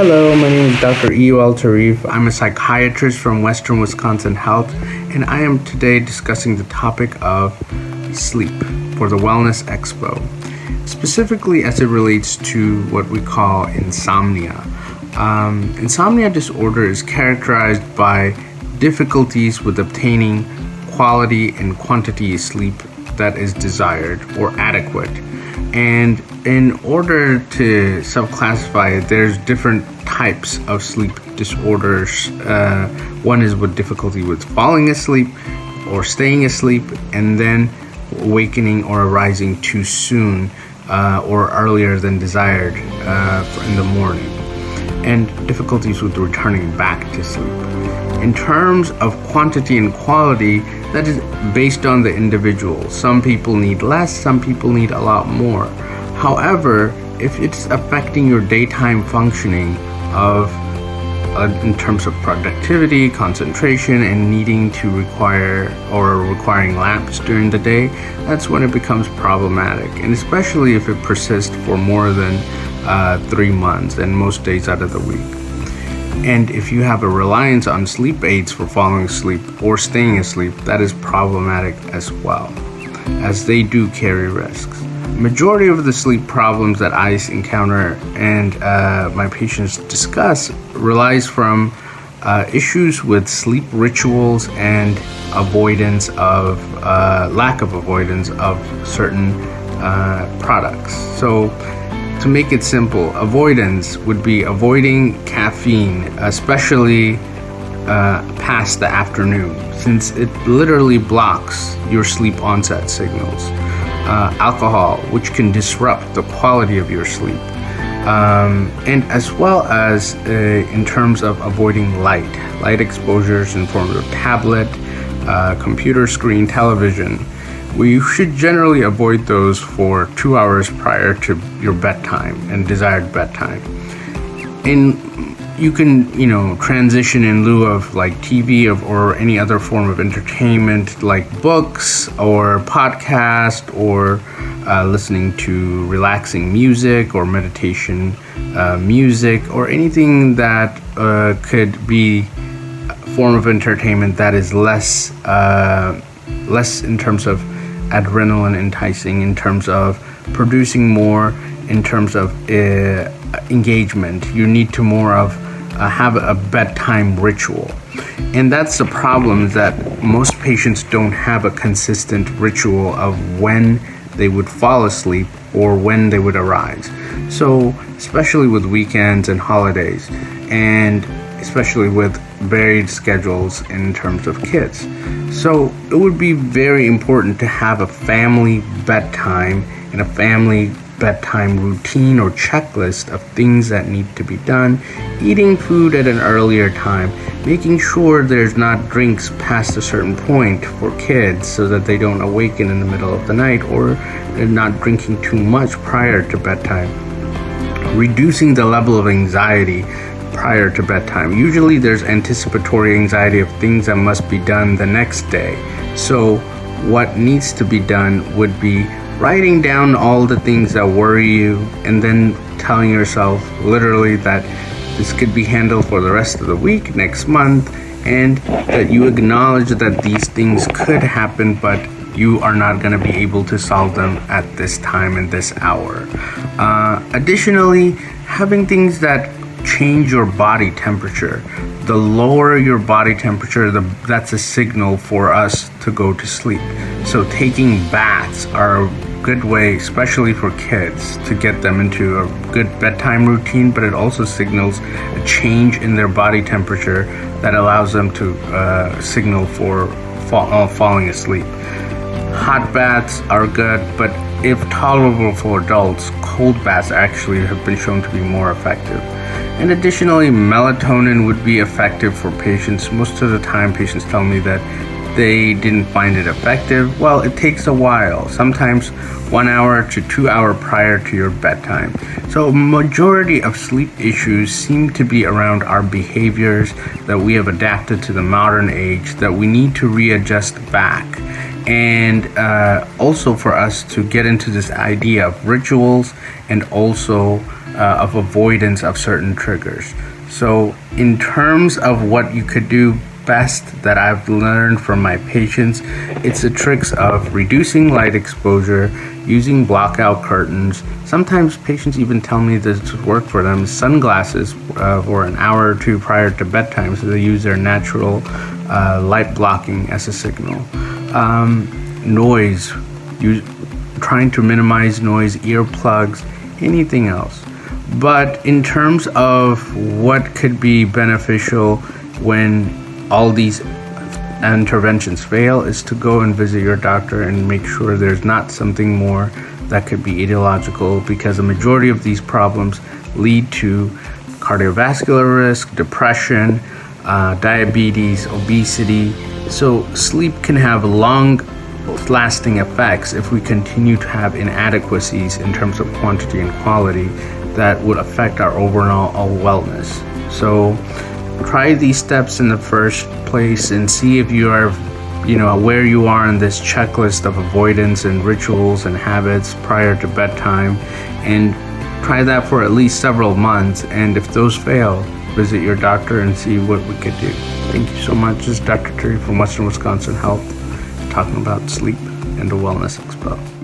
Hello, my name is Dr. Eul Tarif. I'm a psychiatrist from Western Wisconsin Health, and I am today discussing the topic of sleep for the Wellness Expo, specifically as it relates to what we call insomnia. Insomnia disorder is characterized by difficulties with obtaining quality and quantity of sleep that is desired or adequate. And in order to subclassify it, there's different types of sleep disorders. One is with difficulty with falling asleep or staying asleep, and then awakening or arising too soon or earlier than desired in the morning, and difficulties with returning back to sleep. In terms of quantity and quality, that is based on the individual. Some people need less, some people need a lot more. However, if it's affecting your daytime functioning in terms of productivity, concentration, and needing to requiring naps during the day, that's when it becomes problematic. And especially if it persists for more than 3 months and most days out of the week. And if you have a reliance on sleep aids for falling asleep or staying asleep, that is problematic as well, as they do carry risks. Majority of the sleep problems that I encounter and my patients discuss relies from issues with sleep rituals and lack of avoidance of certain products. So to make it simple, avoidance would be avoiding caffeine, especially past the afternoon, since it literally blocks your sleep onset signals. Alcohol, which can disrupt the quality of your sleep. And as well as in terms of avoiding light exposures in forms of tablet, computer screen, television. We should generally avoid those for 2 hours prior to your bedtime and desired bedtime. And you can, transition in lieu of like TV or any other form of entertainment like books or podcast or listening to relaxing music or meditation music or anything that could be a form of entertainment that is less in terms of adrenaline enticing, in terms of producing more, in terms of engagement. You need to more of have a bedtime ritual. And that's the problem, is that most patients don't have a consistent ritual of when they would fall asleep or when they would arise. So especially with weekends and holidays, and especially with varied schedules in terms of kids. So it would be very important to have a family bedtime and a family bedtime routine or checklist of things that need to be done, eating food at an earlier time, making sure there's not drinks past a certain point for kids so that they don't awaken in the middle of the night, or they're not drinking too much prior to bedtime, reducing the level of anxiety prior to bedtime. Usually there's anticipatory anxiety of things that must be done the next day. So what needs to be done would be writing down all the things that worry you, and then telling yourself literally that this could be handled for the rest of the week, next month, and that you acknowledge that these things could happen, but you are not going to be able to solve them at this time and this hour. Additionally, having things that change your body temperature. The lower your body temperature, that's a signal for us to go to sleep. So taking baths are a good way, especially for kids, to get them into a good bedtime routine, but it also signals a change in their body temperature that allows them to signal for falling asleep. Hot baths are good, but if tolerable for adults, cold baths actually have been shown to be more effective. And additionally, melatonin would be effective for patients. Most of the time, patients tell me that they didn't find it effective. Well, it takes a while, sometimes 1 hour to 2 hours prior to your bedtime. So majority of sleep issues seem to be around our behaviors that we have adapted to the modern age, that we need to readjust back. And also for us to get into this idea of rituals, and also of avoidance of certain triggers. So in terms of what you could do best that I've learned from my patients, it's the tricks of reducing light exposure, using blackout curtains. Sometimes patients even tell me this work for them. Sunglasses for an hour or two prior to bedtime, so they use their natural light blocking as a signal. Noise, trying to minimize noise, earplugs, anything else. But in terms of what could be beneficial when all these interventions fail, is to go and visit your doctor and make sure there's not something more that could be etiological, because the majority of these problems lead to cardiovascular risk, depression, diabetes, obesity. So sleep can have long-lasting effects if we continue to have inadequacies in terms of quantity and quality that would affect our overall wellness. So try these steps in the first place and see if you are, where you are in this checklist of avoidance and rituals and habits prior to bedtime, and try that for at least several months. And if those fail, visit your doctor and see what we could do. Thank you so much. This is Dr. Terry from Western Wisconsin Health, talking about sleep and the Wellness Expo.